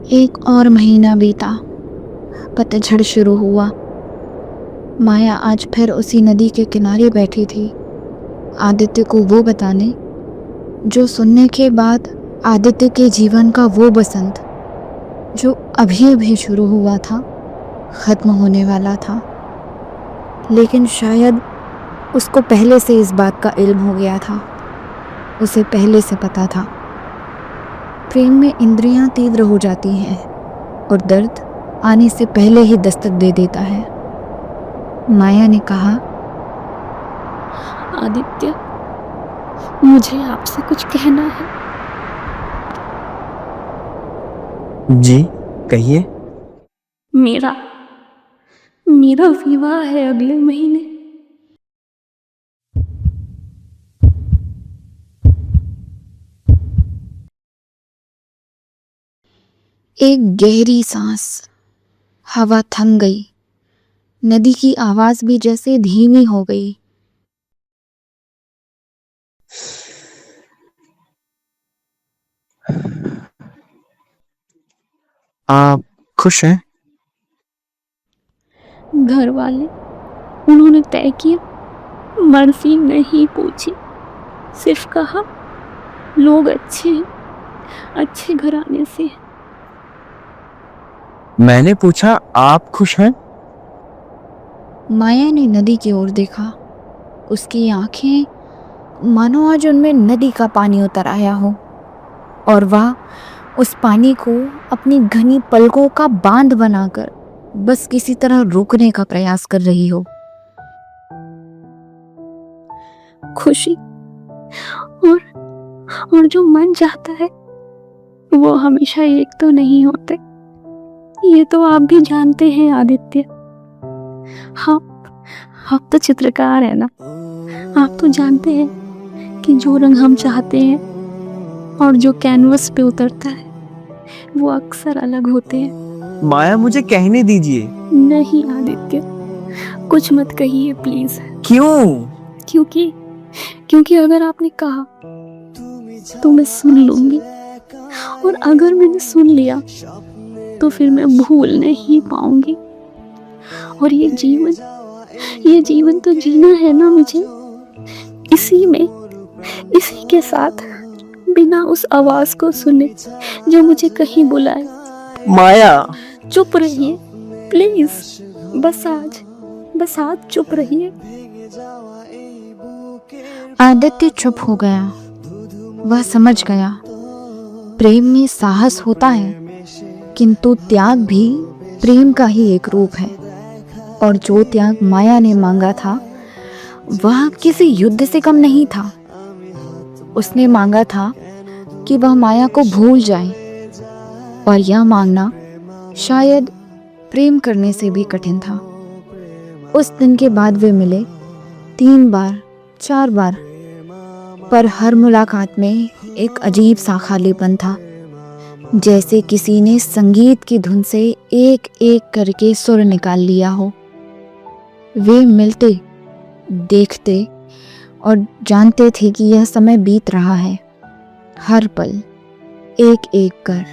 एक और महीना बीता। पतझड़ शुरू हुआ। माया आज फिर उसी नदी के किनारे बैठी थी, आदित्य को वो बताने जो सुनने के बाद आदित्य के जीवन का वो बसंत जो अभी अभी शुरू हुआ था, खत्म होने वाला था। लेकिन शायद उसको पहले से इस बात का इल्म हो गया था। उसे पहले से पता था, प्रेम में इंद्रियां तीव्र हो जाती हैं और दर्द आने से पहले ही दस्तक दे देता है। माया ने कहा, आदित्य, मुझे आपसे कुछ कहना है। जी कहिए। मेरा मेरा विवाह है अगले महीने। एक गहरी सांस। हवा थम गई। नदी की आवाज भी जैसे धीमी हो गई। आप खुश हैं? घर वाले, उन्होंने तय किया। मर्जी नहीं पूछी, सिर्फ कहा लोग अच्छे हैं, अच्छे घराने से हैं। मैंने पूछा आप खुश हैं? माया ने नदी की ओर देखा। उसकी आंखें मानो आज उनमें नदी का पानी उतर आया हो और वह उस पानी को अपनी घनी पलकों का बांध बनाकर बस किसी तरह रोकने का प्रयास कर रही हो। खुशी और जो मन चाहता है वो हमेशा एक तो नहीं होते। ये तो आप भी जानते हैं आदित्य। आप तो चित्रकार है ना। आप तो जानते हैं कि जो रंग हम चाहते हैं और जो कैनवस पे उतरता है वो अक्सर अलग होते हैं। माया मुझे कहने दीजिए। नहीं आदित्य, कुछ मत कहिए प्लीज। क्यों? क्योंकि अगर आपने कहा तो मैं सुन लूंगी, और अगर मैंने सुन लिया तो फिर मैं भूल नहीं पाऊंगी। और ये जीवन तो जीना है ना मुझे, इसी के साथ, बिना उस आवाज को सुने जो मुझे कहीं बुलाए। माया, चुप रहिए प्लीज। बस आज चुप रहिए। आदित्य चुप हो गया। वह समझ गया, प्रेम में साहस होता है, किंतु त्याग भी प्रेम का ही एक रूप है। और जो त्याग माया ने मांगा था वह किसी युद्ध से कम नहीं था। उसने मांगा था कि वह माया को भूल जाए, और यह मांगना शायद प्रेम करने से भी कठिन था। उस दिन के बाद वे मिले 3 बार 4 बार, पर हर मुलाकात में एक अजीब सा खालीपन था, जैसे किसी ने संगीत की धुन से एक एक करके सुर निकाल लिया हो। वे मिलते, देखते और जानते थे कि यह समय बीत रहा है, हर पल एक एक कर।